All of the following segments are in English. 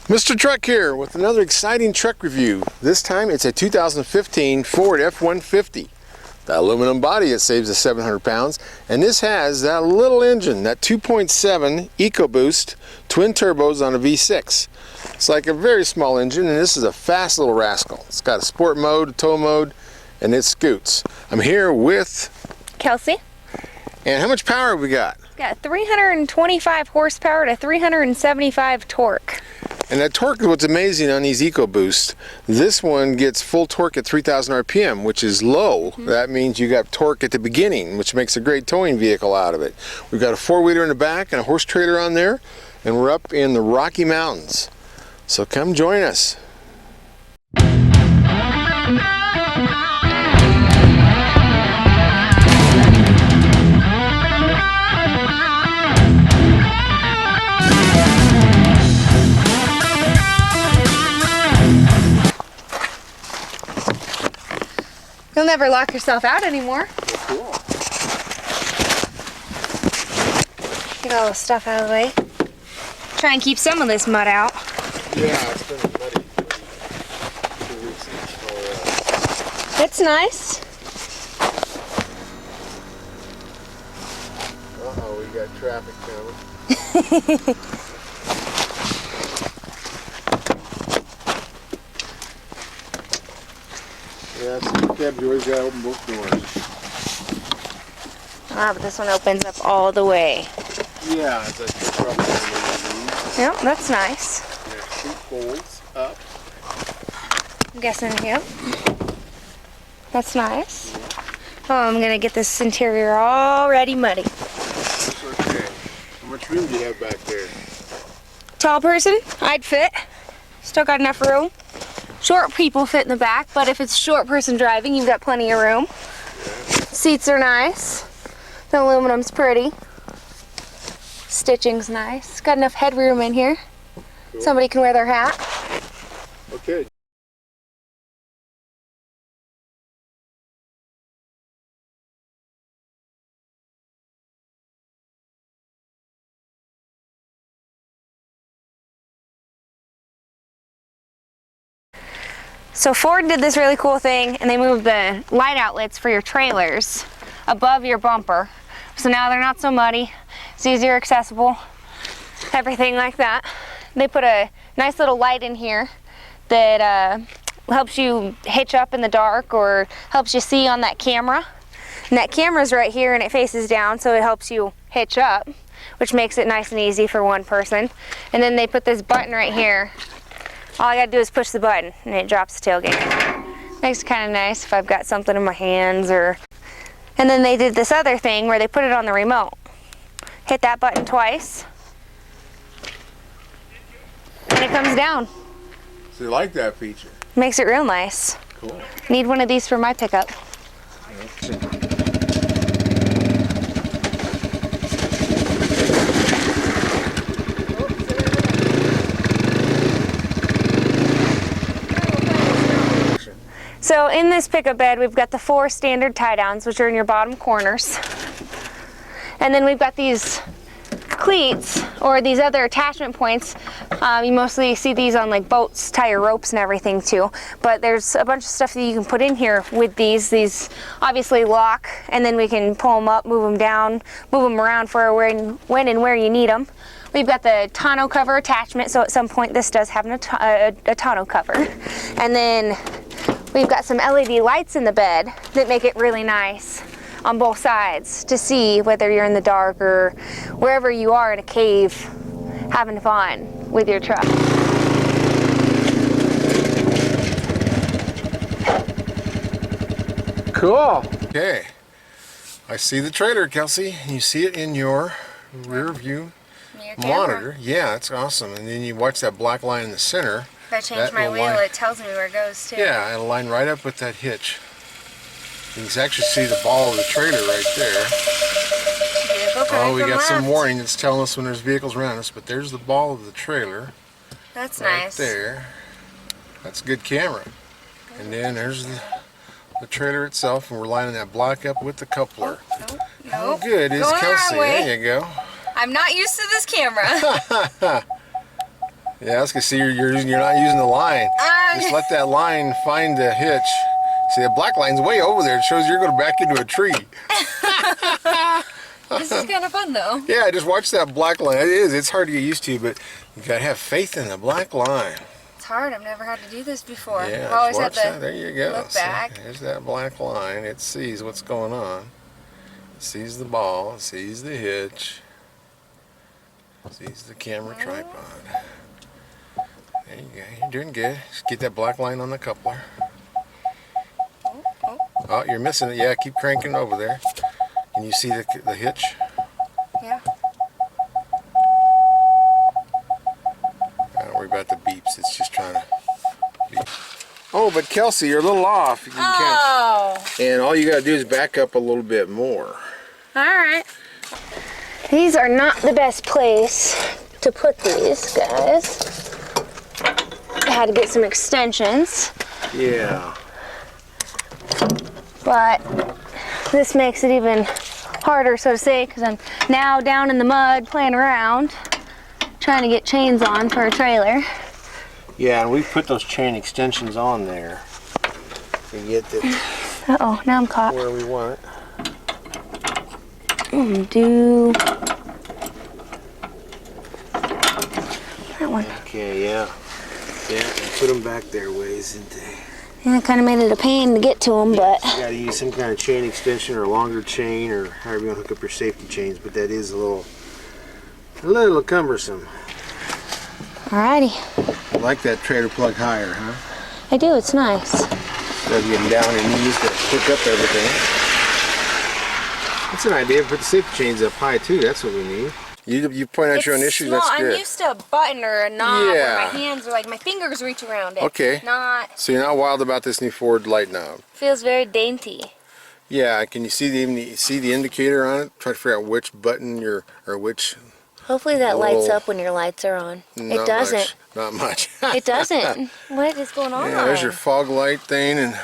Mr. Truck here with another exciting truck review. This time it's a 2015 Ford F150. The aluminum body, it saves us 700 pounds, and this has that little engine, that 2.7 EcoBoost twin turbos on a V6. It's like a very small engine, and this is a fast little rascal. It's got a sport mode, a tow mode, and it scoots. I'm here with Kelsey. And how much power have we got? It's got 325 horsepower to 375 torque. And that torque is what's amazing on these EcoBoost. This one gets full torque at 3,000 RPM, which is low. That means you got torque at the beginning, which makes a great towing vehicle out of it. We've got a four-wheeler in the back and a horse trailer on there, and we're up in the Rocky Mountains. So come join us. You'll never lock yourself out anymore. Cool. Get all the stuff out of the way. Try and keep some of this mud out. Yeah, it's been muddy for 2 weeks in Colorado. It's nice. Uh-oh, we got traffic coming. Yeah, so cabs, you always gotta open both doors. Ah, but this one opens up all the way. Yeah, it's a trouble. Yep, that's nice. There's 2 folds up. I'm guessing, yep. That's nice. Oh, I'm gonna get this interior already muddy. That's okay. How much room do you have back there? Tall person, I'd fit. Still got enough room. Short people fit in the back, but if it's a short person driving, you've got plenty of room. Yeah. Seats are nice. The aluminum's pretty. Stitching's nice. Got enough headroom in here. Cool. Somebody can wear their hat. Okay. So Ford did this really cool thing, and they moved the light outlets for your trailers above your bumper. So now they're not so muddy. It's easier accessible, everything like that. They put a nice little light in here that helps you hitch up in the dark or helps you see on that camera. And that camera's right here and it faces down, so it helps you hitch up, which makes it nice and easy for one person. And then they put this button right here. All I gotta do is push the button and it drops the tailgate. Makes it kind of nice if I've got something in my hands or... And then they did this other thing where they put it on the remote. Hit that button twice and it comes down. So you like that feature? Makes it real nice. Cool. Need one of these for my pickup. So in this pickup bed, we've got the 4 standard tie downs, which are in your bottom corners. And then we've got these cleats, or these other attachment points. You mostly see these on like boats, tie your ropes and everything too. But there's a bunch of stuff that you can put in here with these. These obviously lock, and then we can pull them up, move them down, move them around for when and where you need them. We've got the tonneau cover attachment, so at some point this does have a tonneau cover. And then we've got some LED lights in the bed that make it really nice on both sides to see whether you're in the dark or wherever you are in a cave having fun with your truck. Cool. Okay. I see the trailer, Kelsey. You see it in your rear view monitor. Yeah, that's awesome. And then you watch that black line in the center. If I change my wheel, it tells me where it goes too. Yeah, it'll line right up with that hitch. You can actually see the ball of the trailer right there. Oh, we got some warning that's telling us when there's vehicles around us, but there's the ball of the trailer. That's right nice. There. That's a good camera. And then there's the trailer itself, and we're lining that black up with the coupler. Oh, good. It's Kelsey. There you go. I'm not used to this camera. Yeah, I was gonna see you're not using the line. Just let that line find the hitch. See, the black line's way over there. It shows you're gonna back into a tree. This is kind of fun though. Yeah, just watch that black line. It is. It's hard to get used to, but you gotta have faith in the black line. It's hard. I've never had to do this before. Yeah, I've always had watch to that. There you go. look back. See, there's that black line. It sees what's going on. It sees the ball. It sees the hitch. It sees the camera tripod. There you go. You're doing good. Just get that black line on the coupler. Oh, you're missing it. Yeah, keep cranking over there. Can you see the hitch? Yeah. Don't worry about the beeps. It's just trying to beep. Oh, but Kelsey, you're a little off. And all you got to do is back up a little bit more. All right. These are not the best place to put these, guys. I had to get some extensions. Yeah. But this makes it even harder, so to say, because I'm now down in the mud playing around, trying to get chains on for a trailer. Yeah, and we put those chain extensions on there to get it Uh-oh, now I'm caught. where we want it. Do that one. Okay, yeah. Yeah, and put them back there ways, didn't they? Yeah, it kind of made it a pain to get to them, but You got to use some kind of chain extension or longer chain or however you want to hook up your safety chains, but that is a little cumbersome. alrighty. I like that trailer plug higher, huh? I do, it's nice. Instead of getting down on your knees to hook up everything. That's an idea. Put the safety chains up high too. That's what we need. You point out your own issues. Small. That's good. I'm used to a button or a knob Yeah. where my hands are like my fingers reach around it. Okay. Not So you're not wild about this new Ford light knob. feels very dainty. Yeah. Can you see the indicator on it? Try to figure out which button or which. Hopefully that lights little- up when your lights are on. It Not doesn't. Much. Not much. It doesn't. What is going on? Yeah, there's your fog light thing, and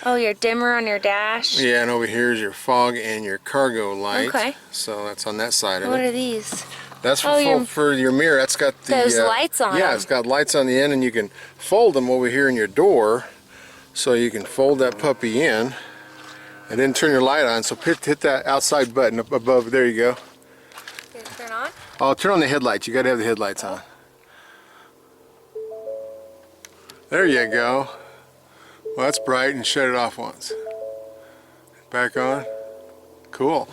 Oh, your dimmer on your dash. yeah, and over here is your fog and your cargo light. Okay. So that's on that side of What it. are these? That's for, Oh, for your mirror. That's got the Those lights on Yeah, them. it's got lights on the end, and you can fold them over here in your door, so you can fold that puppy in, and then turn your light on. So hit that outside button up above. There you go. Did it turn on? Oh, turn on the headlights. You got to have the headlights on. There you go. Well, that's bright, and shut it off once. Back on. Cool.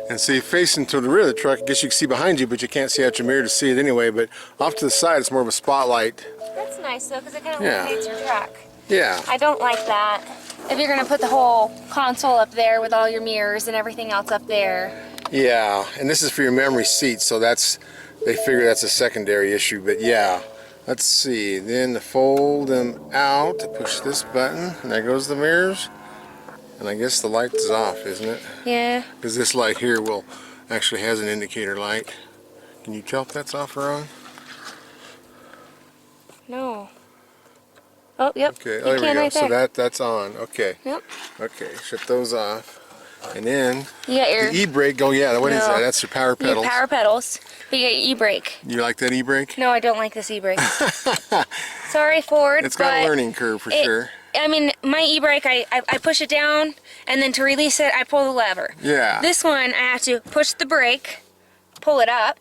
And see, facing to the rear of the truck, I guess you can see behind you, but you can't see out your mirror to see it anyway. But off to the side, it's more of a spotlight. That's nice though, because it kind of Yeah. illuminates your truck. Yeah. I don't like that. If you're gonna put the whole console up there with all your mirrors and everything else up there. Yeah, and this is for your memory seat, so they figure that's a secondary issue, but yeah. Let's see, then to fold them out, to push this button, and there goes the mirrors. And I guess the light is off, isn't it? Yeah. Because this light here actually has an indicator light. Can you tell if that's off or on? No. Oh, yep. Okay, You there we can go. right So there. that's on. Okay. Yep. Okay, shut those off. And then You got your the e-brake. Oh yeah, what is No. that? That's your power pedals. Your power pedals. But you got your e-brake. You like that e-brake? No, I don't like this e-brake. Sorry, Ford. It's got a but learning curve for it- sure. I mean, my e-brake, I push it down, and then to release it, I pull the lever. Yeah. This one, I have to push the brake, pull it up,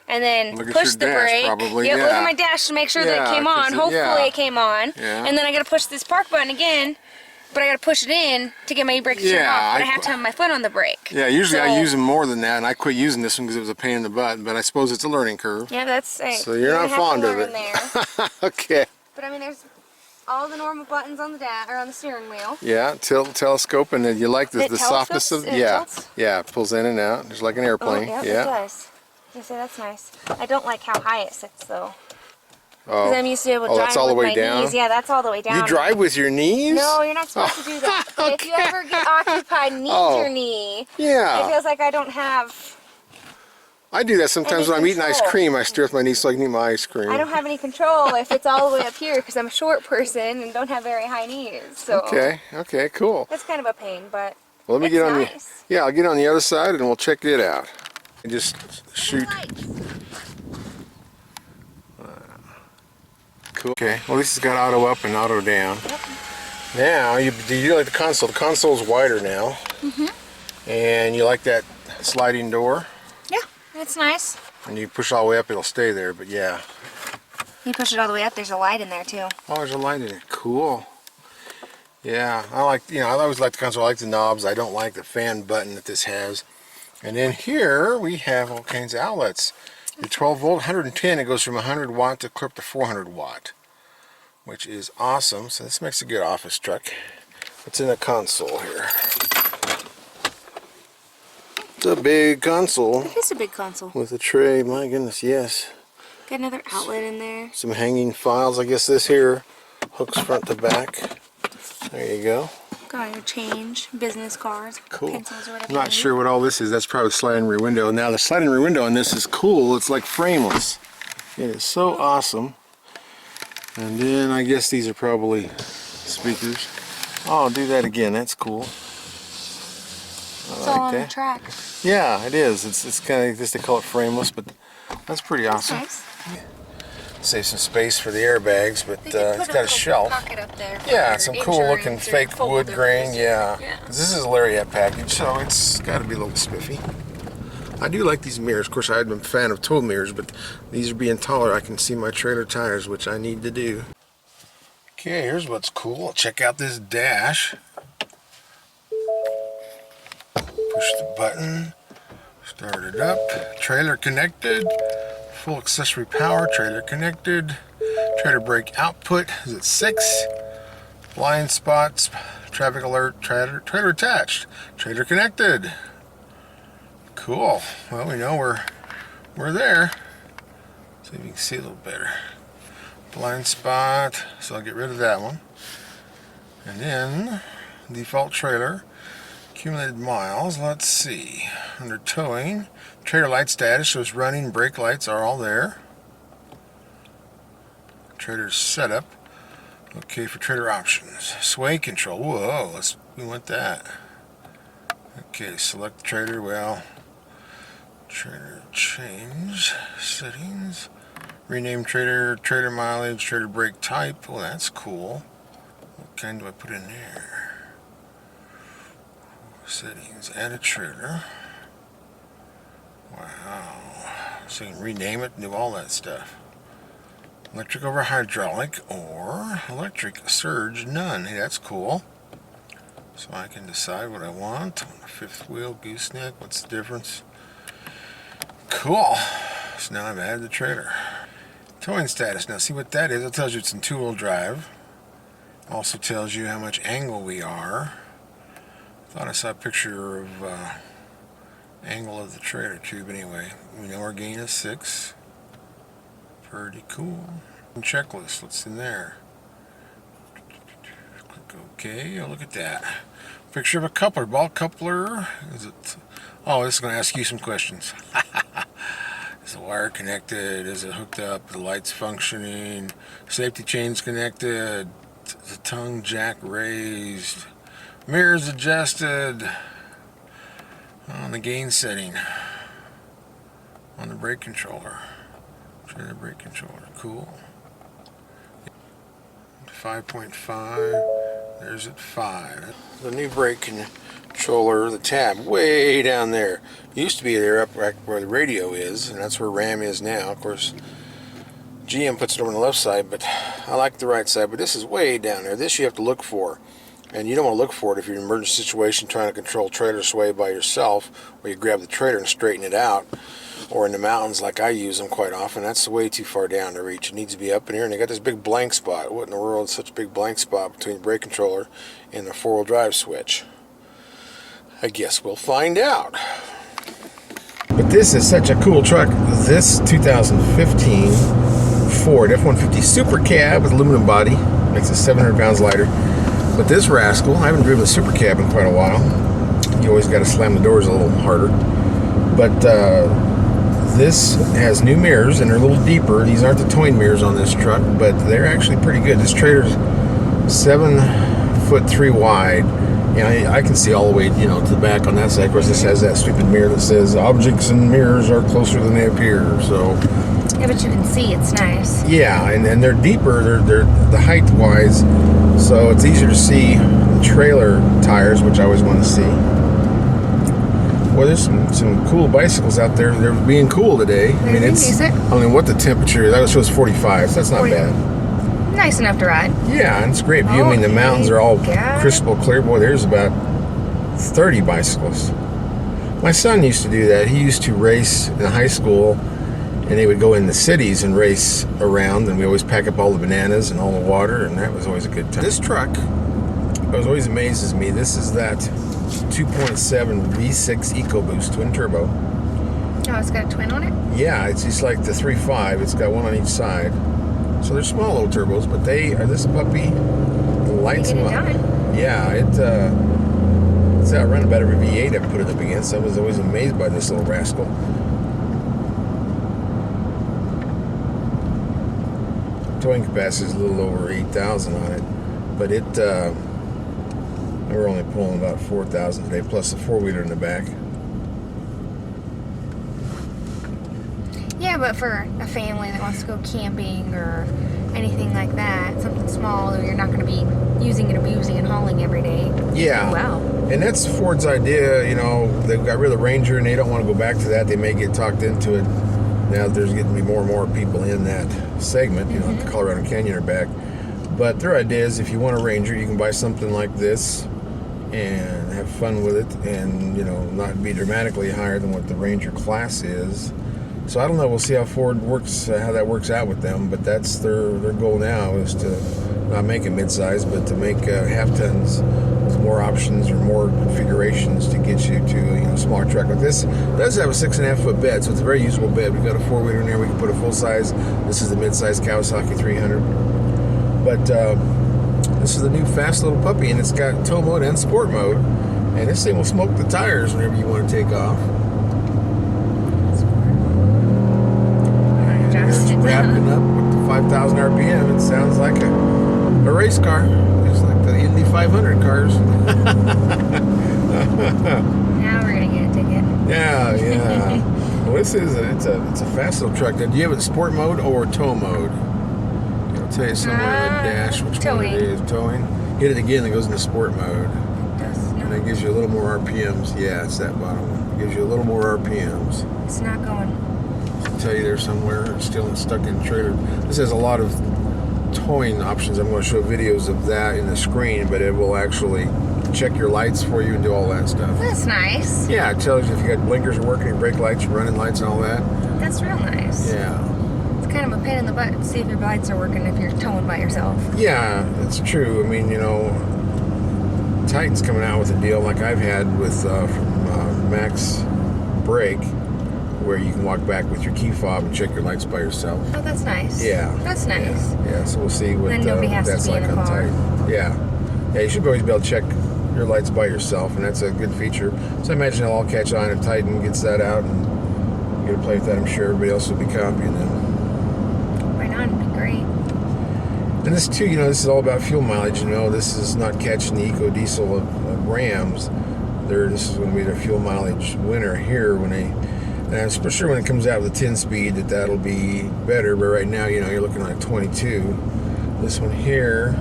and then Look at push your the dash, brake. probably, Yep, look yeah. at my dash to make sure that Yeah, it came on. 'cause Hopefully yeah. it came on. Yeah. And then I gotta push this park button again, but I gotta push it in to get my e-brake to turn Yeah, off. But I I have to have my foot on the brake. Yeah, usually So- I use them more than that, and I quit using this one because it was a pain in the butt, but I suppose it's a learning curve. Yeah, that's So you're not gonna have to fond of learn it. There. Okay. But I mean, there's all the normal buttons on the or on the steering wheel. Yeah, telescope, and then you like the It softness of telescopes? It yeah, tilts? yeah, it pulls in and out, just like an airplane. Oh, yeah. it does. You say that's nice. I don't like how high it sits though. Oh. Because I'm used to be able to Oh, drive that's all the with way my down? knees. Yeah, that's all the way down. You drive with your knees? No, you're not supposed to do that. But if you ever get occupied, need Oh. your knee. It Yeah. feels like I don't have. I do that sometimes Any when I'm eating ice control. cream. I steer with my knees so I can eat my ice cream. I don't have any control if it's all the way up here because I'm a short person and don't have very high knees. So Okay, okay, cool. that's kind of a pain, but Well, let me it's get on nice. the. Yeah, I'll get on the other side and we'll check it out. And just shoot. Cool. Okay, well this has got auto up and auto down. Yep. Now, do you like the console? The console's wider now. Mm-hmm. And you like that sliding door? Yeah, it's nice. And you push all the way up, it'll stay there, but yeah. You push it all the way up, there's a light in there too. Oh, there's a light in it. Cool. Yeah, I like, I always like the console. I like the knobs. I don't like the fan button that this has. And then here we have all kinds of outlets. Your 12 volt, 110, it goes from 100 watt to clear up to 400 watt, which is awesome. So this makes a good office truck. What's in the console here? It's a big console. It is a big console. With a tray, my goodness, yes. Got another outlet in there. Some hanging files. I guess this here hooks front to back. There you go. Got your change, business cards, cool. pencils, or whatever. I'm not sure what all this is. That's probably a sliding rear window. Now the sliding rear window on this is cool. It's like frameless. It is so awesome. And then I guess these are probably speakers. Oh, do that again. That's cool. It's all on the track. Yeah, it is. It's kind of just they call it frameless, but that's pretty awesome. That's nice. Save some space for the airbags, but it's got a shelf. Pocket up there Yeah, some cool looking fake wood grain. Yeah. 'Cause this is a lariat package, so it's got to be a little spiffy. I do like these mirrors. Of course, I'm a fan of tow mirrors, but these are being taller. I can see my trailer tires, which I need to do. Okay, here's what's cool. Check out this dash. Push the button. Start it up. Trailer connected. Full accessory power. Trailer connected. Trailer brake output is at 6. Blind spots. Traffic alert. Trailer attached. Trailer connected. Cool. Well, we know we're there. See if you can see a little better. Blind spot. So I'll get rid of that one. And then default trailer. Accumulated miles, let's see. Under towing, trailer light status shows running, brake lights are all there. Trailer setup. Okay, for trailer options. Sway control, whoa, we want that. Okay, select the trailer, well, trailer change, settings. Rename trailer, trailer mileage, trailer brake type, well that's cool. What kind do I put in there? Settings, add a trailer. Wow. So you can rename it and do all that stuff. Electric over hydraulic or electric surge none. Hey, that's cool. So I can decide what I want. Fifth wheel, gooseneck, what's the difference? Cool. So now I've added the trailer. Towing status. Now see what that is. It tells you it's in 2-wheel drive. Also tells you how much angle we are. Thought I saw a picture of angle of the trailer tube. Anyway, we know our gain is 6. Pretty cool. Checklist. What's in there? Click OK. Oh, look at that. Picture of a coupler. Ball coupler. Is it? Oh, this is going to ask you some questions. Is the wire connected? Is it hooked up? The lights functioning? Safety chains connected? The tongue jack raised? Mirrors adjusted on the gain setting on the brake controller. Trailer brake controller, cool. 5.5, there's at 5. The new brake controller, the tab, way down there. Used to be there up right where the radio is, and that's where RAM is now. Of course, GM puts it over on the left side, but I like the right side. But this is way down there. This you have to look for. And you don't want to look for it if you're in an emergency situation trying to control trailer sway by yourself, where you grab the trailer and straighten it out, or in the mountains like I use them quite often. That's way too far down to reach. It needs to be up in here, and they got this big blank spot. What in the world is such a big blank spot between the brake controller and the 4-wheel drive switch? I guess we'll find out. But this is such a cool truck. This 2015 Ford F-150 Super Cab with aluminum body makes it 700 pounds lighter. But this rascal, I haven't driven a Super Cab in quite a while. You always got to slam the doors a little harder. But this has new mirrors, and they're a little deeper. These aren't the towing mirrors on this truck, but they're actually pretty good. This trailer's 7'3" wide. I can see all the way, to the back on that side. Of course, this has that stupid mirror that says objects and mirrors are closer than they appear. So Yeah, but you can see it's nice. Yeah, and they're deeper. They're the height wise, so it's easier to see the trailer tires, which I always want to see. Well, there's some cool bicycles out there. They're being cool today. I mean, it's I don't know what the temperature is. That shows 45, so that's not bad. Nice enough to ride. Yeah, and it's a great view. I mean, the mountains are all crystal clear. Boy, there's about 30 bicyclists. My son used to do that. He used to race in high school, and they would go in the cities and race around, and we always pack up all the bananas and all the water, and that was always a good time. This truck always amazes me. This is that 2.7 V6 EcoBoost twin turbo. Oh, it's got a twin on it? Yeah, it's just like the 3.5. It's got one on each side. So they're small little turbos, but this puppy lights them up. Yeah, it's outrun about every V8 I've put it up against. I was always amazed by this little rascal. Towing capacity is a little over 8,000 on it, but we're only pulling about 4,000 today, plus the four-wheeler in the back. Yeah, but for a family that wants to go camping or anything like that, something small that you're not going to be using and abusing and hauling every day. Yeah. Wow. And that's Ford's idea. You know, they've got rid of the Ranger and they don't want to go back to that. They may get talked into it. Now there's getting to be more and more people in that segment, you know, like the Colorado Canyon are back. But their idea is if you want a Ranger, you can buy something like this and have fun with it and, you know, not be dramatically higher than what the Ranger class is. So I don't know. We'll see how Ford works, how that works out with them. But that's their goal now, is to not make a mid-size, but to make half tons with more options or more configurations to get you to a smaller truck. Like this does have a 6.5 foot bed, so it's a very usable bed. We've got a four-wheeler in there. We can put a full size. This is the mid-size Kawasaki 300. But this is the new fast little puppy, and it's got tow mode and sport mode. And this thing will smoke the tires whenever you want to take off. Wrapping up with the 5,000 RPM, it sounds like a race car, just like the Indy 500 cars. Now we're gonna get a ticket. Yeah. Well, this is it's a fast little truck. Do you have it in sport mode or tow mode? I'll tell you somewhere on the dash which one it is. Towing. Hit it again. It goes into sport mode. It does not. And it gives you a little more RPMs. Yeah, it's that bottom one. It gives you a little more RPMs. It's not going. I'll tell you there somewhere. It's still stuck in the trailer. This has a lot of towing options. I'm going to show videos of that in the screen, but it will actually check your lights for you and do all that stuff. That's nice. Yeah, it tells you if you got blinkers are working, your brake lights, your running lights, and all that. That's real nice. Yeah. It's kind of a pain in the butt to see if your lights are working if you're towing by yourself. Yeah, it's true. I mean, Titan's coming out with a deal like I've had with from Max Brake, where you can walk back with your key fob and check your lights by yourself. Oh, that's nice. Yeah. That's nice. Yeah, so we'll see what then nobody has that's to be like in a on car. Titan. Yeah, you should always be able to check your lights by yourself, and that's a good feature. So I imagine it'll all catch on if Titan gets that out, and you get to play with that. I'm sure everybody else will be copying them. Right on, it'd be great. And this too, this is all about fuel mileage. This is not catching the eco diesel of Rams. This is going to be their fuel mileage winner here when they. And I'm pretty sure when it comes out with a 10-speed that'll be better. But right now, you're looking at 22. This one here,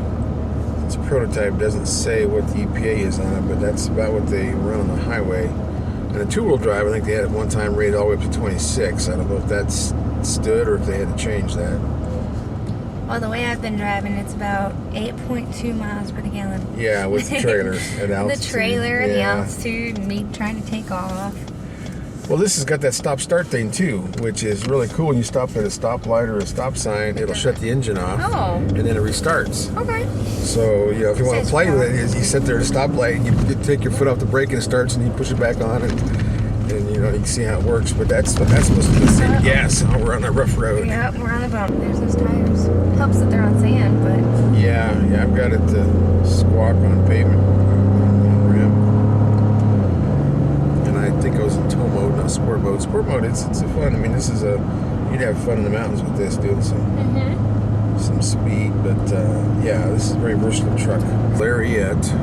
it's a prototype. Doesn't say what the EPA is on it, but that's about what they run on the highway. And the two-wheel drive, I think they had at one time rated all the way up to 26. I don't know if that's stood or if they had to change that. Well, the way I've been driving, it's about 8.2 miles per gallon. Yeah, with the trailer at altitude. The trailer, the altitude, and me trying to take off. Well, this has got that stop-start thing too, which is really cool. When you stop at a stoplight or a stop sign, it'll shut the engine off, and then it restarts. Okay. So, if you want to play with it, you sit there at a stoplight and you take your foot off the brake and it starts, and you push it back on, and you can see how it works. But that's supposed to be the same gas. Oh, we're on that rough road. Yep, we're on the bump. There's those tires. Helps that they're on sand, but... Yeah, I've got it to squawk on pavement. I think it was in tow mode, not sport mode. Sport mode, it's a fun. I mean, this is you'd have fun in the mountains with this, doing some speed. But this is a very versatile truck. Lariat,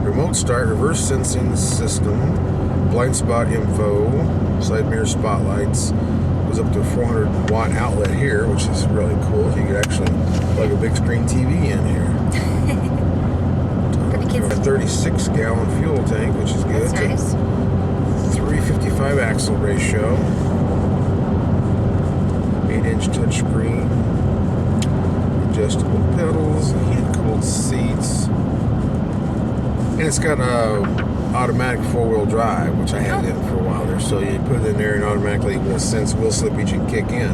remote start, reverse sensing system, blind spot info, side mirror spotlights, goes up to a 400 watt outlet here, which is really cool. You could actually plug a big screen TV in here. For the kids. A 36 gallon fuel tank, which is good. That's nice. 355 axle ratio. 8-inch touchscreen. Adjustable pedals, heated cooled seats. And it's got a automatic 4-wheel drive, which I had in for a while there. So you put it in there and automatically will sense wheel slippage and kick in,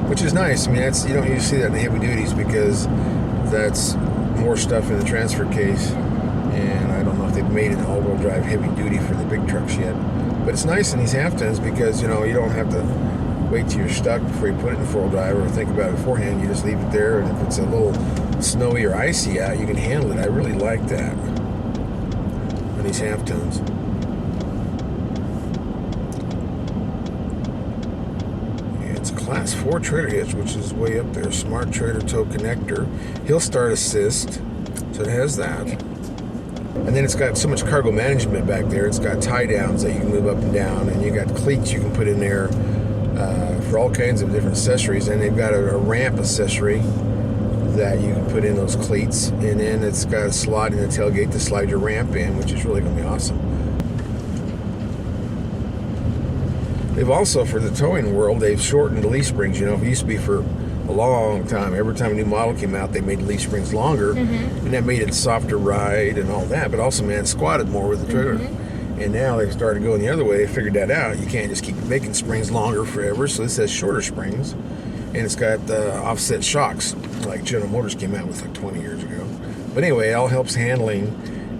which is nice. I mean, that's, you don't usually see that in the heavy duties because that's more stuff in the transfer case. And I don't know if they've made an all-wheel drive heavy duty for the big trucks yet. But it's nice in these half tons because, you know, you don't have to wait till you're stuck before you put it in 4-wheel drive or think about it beforehand. You just leave it there, and if it's a little snowy or icy out, you can handle it. I really like that on these half tons. Yeah, it's a class 4 trailer hitch, which is way up there. Smart trailer tow connector. Hill start assist, so it has that. And then it's got so much cargo management back there. It's got tie downs that you can move up and down, and you got cleats you can put in there for all kinds of different accessories. And they've got a ramp accessory that you can put in those cleats, and then it's got a slot in the tailgate to slide your ramp in, which is really going to be awesome. They've also, for the towing world, they've shortened the leaf springs. You know, it used to be for a long time. Every time a new model came out, they made the leaf springs longer, and that made it softer ride and all that. But also, man, it squatted more with the trailer. And now they started going the other way. They figured that out. You can't just keep making springs longer forever, so this has shorter springs. And it's got offset shocks, like General Motors came out with like 20 years ago. But anyway, it all helps handling,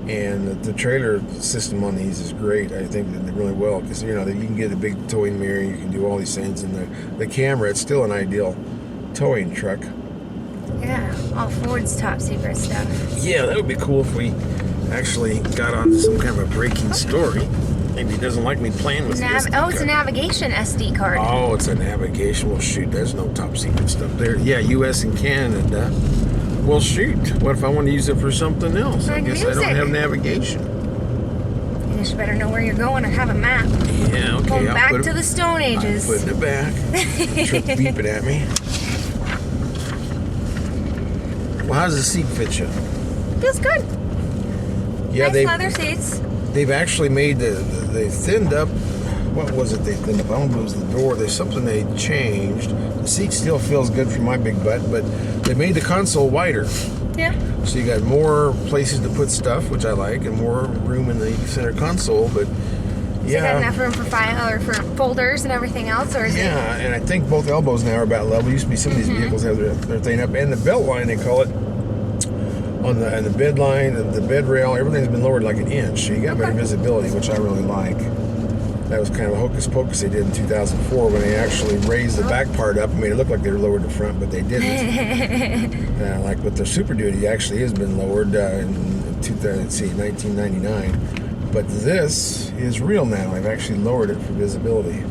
and the trailer system on these is great. I think that they're really well, because, you know, you can get a big towing mirror, you can do all these things, and the camera, it's still an ideal towing truck. Yeah, all Ford's top secret stuff. Yeah, that would be cool if we actually got onto some kind of a breaking story. Maybe he doesn't like me playing with this. Oh, it's a navigation SD card. Oh, it's a navigation. Well, shoot, there's no top secret stuff there. Yeah, U.S. and Canada. Well, shoot. What if I want to use it for something else? I guess I don't have navigation. You just better know where you're going and have a map. Yeah, okay. Going back to the Stone Ages. I'm putting it back. Trick beeping at me. Well, how does the seat fit you? Feels good. Yeah, nice leather seats. They've actually made they thinned up. What was it they thinned up? I don't know if it was the door. There's something they changed. The seat still feels good for my big butt, but they made the console wider. Yeah. So you got more places to put stuff, which I like, and more room in the center console. But yeah, so you got enough room for file or for folders and everything else, or is it? Yeah, and I think both elbows now are about level. Used to be some of these vehicles have their thing up, and the belt line they call it. On the bed line, the bed rail, everything's been lowered like an inch, so you got better visibility, which I really like. That was kind of a hocus pocus they did in 2004 when they actually raised the back part up and made it look like they were lowered the front, but they didn't. Like with their Super Duty, actually has been lowered in 1999. But this is real now. I've actually lowered it for visibility.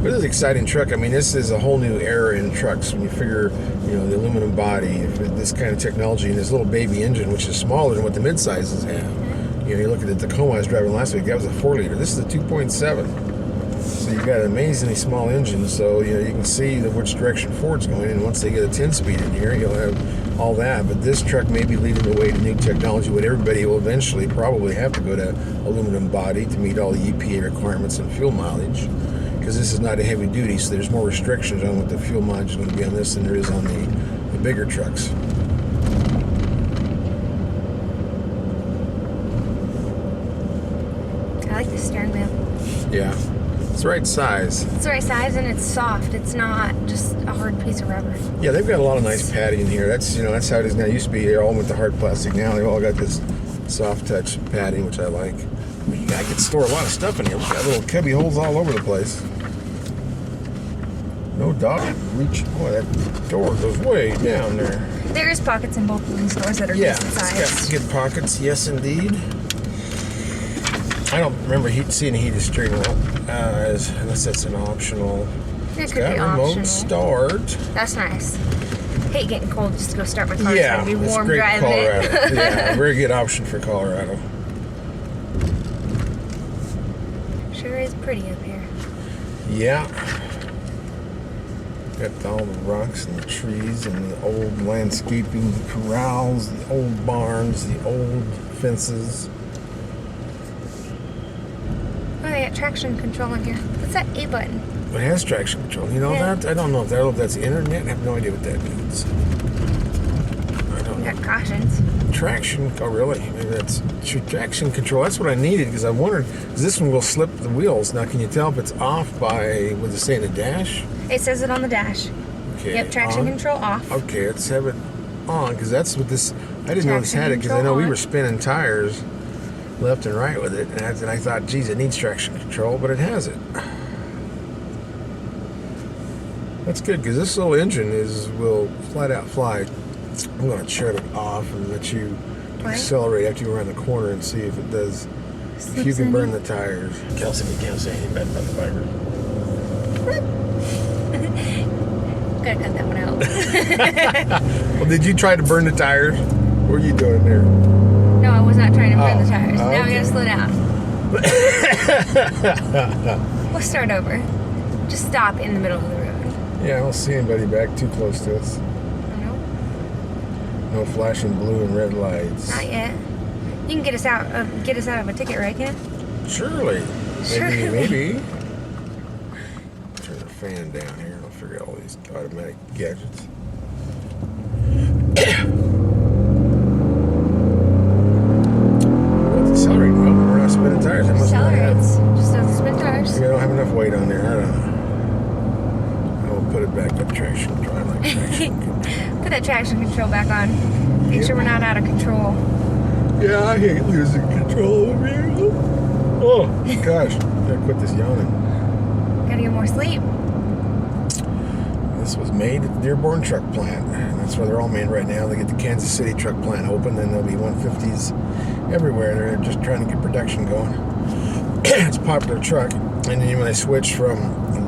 But this is an exciting truck. I mean, this is a whole new era in trucks when you figure, you know, the aluminum body, this kind of technology, and this little baby engine, which is smaller than what the mid-sizes have. You know, you look at the Tacoma I was driving last week, that was a 4-liter. This is a 2.7. So you've got an amazingly small engine, so, you know, you can see which direction Ford's going, and once they get a 10-speed in here, you'll have all that. But this truck may be leading the way to new technology, but everybody will eventually probably have to go to aluminum body to meet all the EPA requirements and fuel mileage. Because this is not a heavy duty, so there's more restrictions on what the fuel mileage is going to be on this than there is on the bigger trucks. I like the steering wheel. Yeah, it's the right size. It's the right size, and it's soft. It's not just a hard piece of rubber. Yeah, they've got a lot of nice padding in here. That's, you know, that's how it is now. It used to be they all went to hard plastic. Now they've all got this soft touch padding, which I like. I mean, I could store a lot of stuff in here. We've got little cubby holes all over the place. No doubt. Reach. Boy, that door goes way down there. There is pockets in both of these doors that are decent size. Yeah, it's got good pockets. Yes, indeed. I don't remember seeing a heated steering wheel, unless that's an optional. It could be remote optional. Start. That's nice. Hate getting cold just to go start my car. Yeah, it's gonna be warm great driving Colorado. it. Yeah, very good option for Colorado. Sure is pretty up here. Yeah. Got all the rocks and the trees and the old landscaping, the corrals, the old barns, the old fences. Oh, they got traction control on here. What's that A button? It has traction control. You know that? I don't know if that's the internet. I have no idea what that means. I don't We know. got cautions. Traction, oh really? Maybe that's traction control. That's what I needed because I wondered, because this one will slip the wheels. Now, can you tell if it's off by, what does it say in the dash? It says it on the dash. Okay. Yep, traction control off. Okay, let's have it on because that's what this, I didn't know this had it because I know we were spinning tires left and right with it. And I thought, geez, it needs traction control, but it has it. That's good because this little engine will flat out fly. I'm going to shut it off and let you accelerate after you run the corner and see if it does. If you can burn the tires. Kelsey, we can't say anything bad about the fiber. Gotta cut that one out. Well, did you try to burn the tires? What were you doing there? No, I was not trying to burn the tires. Now we okay. gotta slow down. We'll start over. Just stop in the middle of the road. Yeah, I don't see anybody back too close to us. No, No flashing blue and red lights. not yet. You can get us out of a ticket, right, Ken? Surely. Surely. Maybe. Turn the fan down here and I'll figure out all these automatic gadgets. Accelerating. Well, we're not spinning tires. That must not have. Accelerates. Just doesn't spin tires. We don't have enough weight on there. I don't know. I will put it back up traction. Try like traction. Put that traction control back on. Make sure we're not out of control. Yeah, I hate losing control of you. Oh, gosh. Gotta quit this yawning. Gotta get more sleep. This was made at the Dearborn Truck Plant. That's where they're all made right now. They get the Kansas City Truck Plant open, then there'll be 150s everywhere. They're just trying to get production going. It's a popular truck. And then when they switched from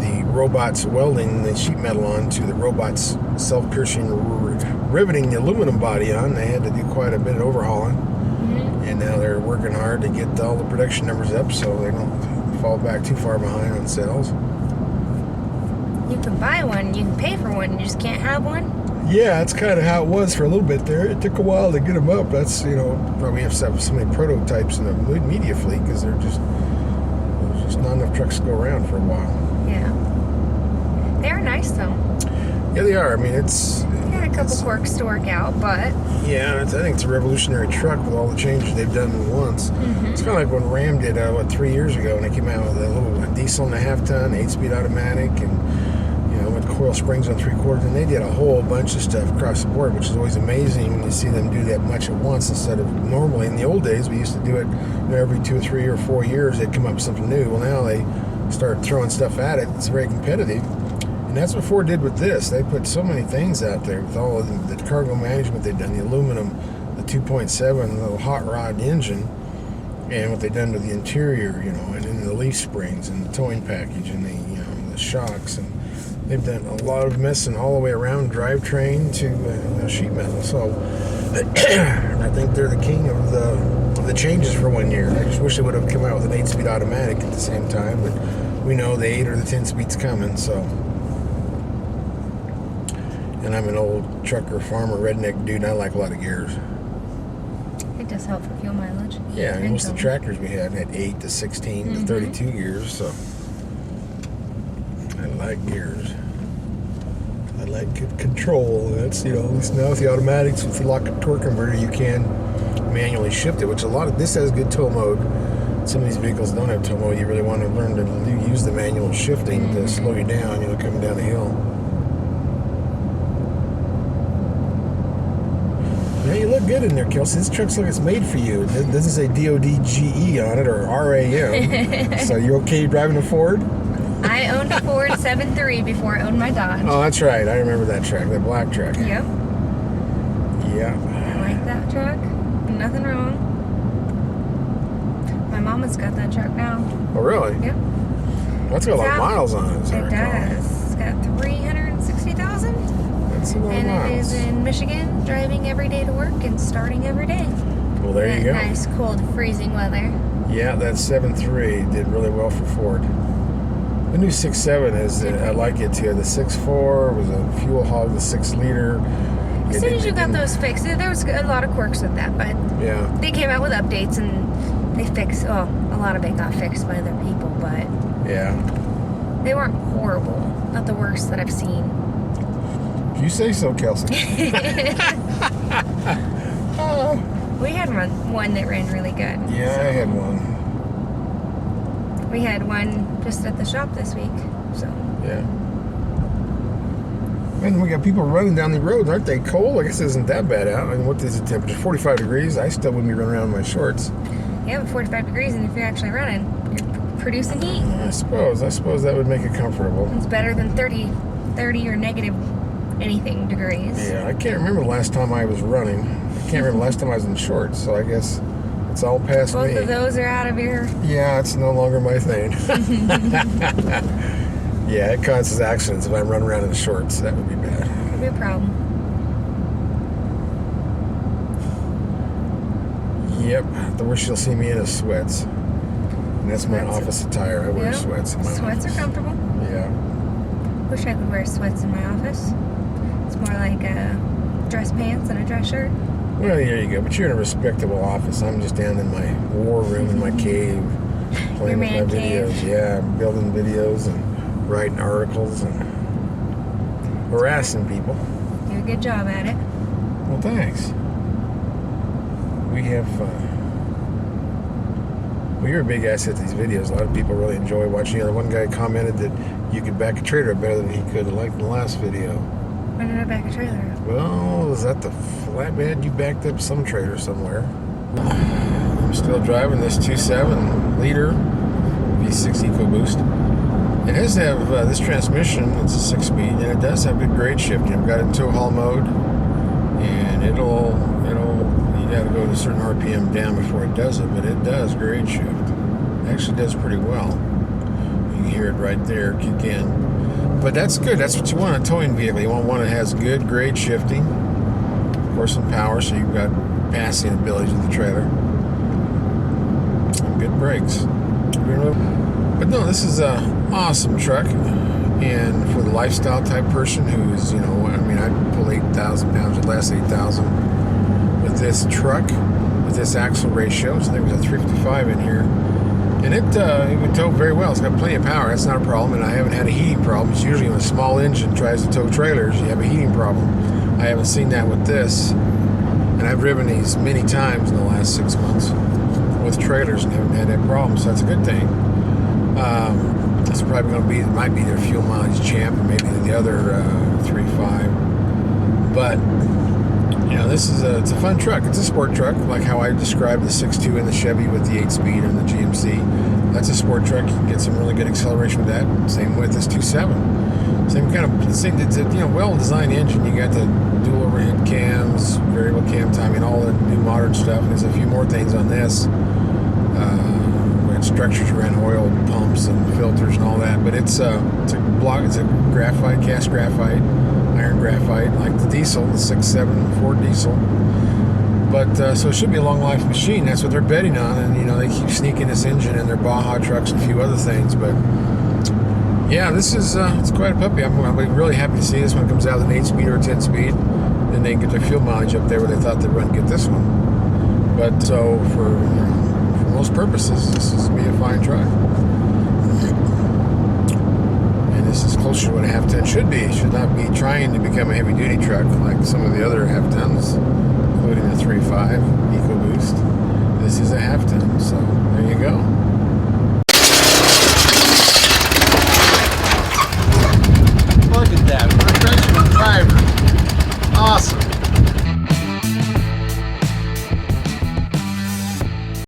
the robots welding the sheet metal on to the robots self-piercing riveting the aluminum body on, they had to do quite a bit of overhauling. And now they're working hard to get all the production numbers up so they don't fall back too far behind on sales. You can buy one, you can pay for one, you just can't have one. Yeah, that's kind of how it was for a little bit there. It took a while to get them up. That's, why we have to have so many prototypes in the media fleet because there's just not enough trucks to go around for a while. Yeah. They are nice though. Yeah, they are. I mean, it's... Got a couple quirks to work out, but... Yeah, I think it's a revolutionary truck with all the changes they've done at once. It's kind of like when Ram did, 3 years ago, when they came out with a little diesel and a half-ton, 8-speed automatic, and with coil springs on 3/4, and they did a whole bunch of stuff across the board, which is always amazing when you see them do that much at once instead of normally. In the old days, we used to do it every 2 or 3 or 4 years, they'd come up with something new. Well, now they start throwing stuff at it. It's very competitive. And that's what Ford did with this. They put so many things out there with all of the cargo management they've done, the aluminum, the 2.7 little hot rod engine, and what they've done to the interior, and then the leaf springs and the towing package and the shocks, and they've done a lot of messing all the way around drivetrain to sheet metal. So I think they're the king of the changes for 1 year. I just wish they would have come out with an 8-speed automatic at the same time, but we know the 8 or the 10 speed's coming, so. And I'm an old trucker, farmer, redneck dude, and I like a lot of gears. It does help for fuel mileage. Yeah, most of the tractors we had 8 to 16 to 32 gears, so I like gears. I like good control. That's, at least now with the automatics, with the lock torque converter, you can manually shift it, which this has good tow mode. Some of these vehicles don't have tow mode. You really want to learn to use the manual shifting to slow you down, coming down the hill. Yeah, you look good in there, Kelsey. This truck's like it's made for you. It doesn't say DODGE on it or RAM. So you okay driving a Ford? I owned a Ford 7.3 before I owned my Dodge. Oh, that's right. I remember that truck, that black truck. Yep. Yeah. I like that truck. Nothing wrong. My mama's got that truck now. Oh, really? Yep. That's got a lot of miles on it. It does. It's got 360,000. That's a lot of And miles. it is in Michigan, driving every day to work and starting every day. Well, there you go. Nice, cold, freezing weather. Yeah, that 7.3 did really well for Ford. The new 6.7 is, I like it too. The 6.4 was a fuel hog, the 6 liter. As soon as you got those fixed, there was a lot of quirks with that, but yeah, they came out with updates and they fixed, well, a lot of it got fixed by other people, but yeah, they weren't horrible. Not the worst that I've seen. If you say so, Kelsey. Oh. We had one that ran really good. Yeah, so. I had one. We had one just at the shop this week, so. Yeah. And we got people running down the road. Aren't they cold? I guess it isn't that bad out. I mean, what is the temperature? 45 degrees. I still wouldn't be running around in my shorts. Yeah, but 45 degrees, and if you're actually running, you're producing heat. I suppose that would make it comfortable. It's better than 30 or negative anything degrees. Yeah, I can't remember the last time I was running. I can't remember the last time I was in shorts, so I guess it's all past me. Both of those are out of your... Yeah, it's no longer my thing. Yeah, it causes accidents if I run around in shorts. That would be bad. It would be a problem. Yep, the worst you'll see me in is sweats. And that's my office attire. I wear sweats in my Sweats office. are comfortable. Yeah. Wish I could wear sweats in my office. It's more like dress pants and a dress shirt. Well, there you go. But you're in a respectable office. I'm just down in my war room in my cave, playing with my man cave. videos. Yeah, I'm building videos and writing articles and harassing people. Do a good job at it. Well, thanks. We have. Well, you're a big asset to these videos. A lot of people really enjoy watching. The one guy commented that you could back a trailer better than he could, like in the last video. When did I back a trailer up? Well, is that the flatbed you backed up some trailer somewhere? I'm still driving this 2.7 liter V6 EcoBoost. It has to have this transmission. It's a 6-speed, and it does have good grade shifting. I've got it in tow haul mode, and it'll you got to go to a certain RPM down before it does it, but it does grade shift. It actually does pretty well. You can hear it right there kick in. But that's good. That's what you want in a towing vehicle. You want one that has good grade shifting, of course, some power, so you've got passing abilities with the trailer, and good brakes. But no, this is an awesome truck, and for the lifestyle type person who's, I mean, I pull 8,000 pounds, or less 8,000 with this truck, with this axle ratio. So there was a 355 in here. And it would tow very well. It's got plenty of power. That's not a problem. And I haven't had a heating problem. It's usually when a small engine tries to tow trailers, you have a heating problem. I haven't seen that with this. And I've driven these many times in the last 6 months with trailers and haven't had that problem. So that's a good thing. It's probably going to be, it might be their fuel mileage champ, or maybe the other 3.5. But this is it's a fun truck. It's a sport truck, like how I described the 6.2 and the Chevy with the 8-speed and the GMC. That's a sport truck. You can get some really good acceleration with that. Same with this 2.7. Same kind of thing. It's a well-designed engine. You got the dual overhead cams, variable cam timing, all the new modern stuff. There's a few more things on this. We had structures around oil pumps and filters and all that. But it's a block. It's a graphite, cast graphite. Iron graphite, like the diesel, the 6.7 Ford diesel. But so it should be a long life machine. That's what they're betting on, and they keep sneaking this engine in their Baja trucks and a few other things. But yeah, this is it's quite a puppy. I'll be really happy to see this one comes out with an 8-speed or a 10-speed. Then they can get their fuel mileage up there where they thought they'd run get this one. But so for most purposes, this is be a fine truck. This is closer to what a half-ton should be. It should not be trying to become a heavy-duty truck like some of the other half-tons, including the 3.5 EcoBoost. This is a half-ton, so there you go.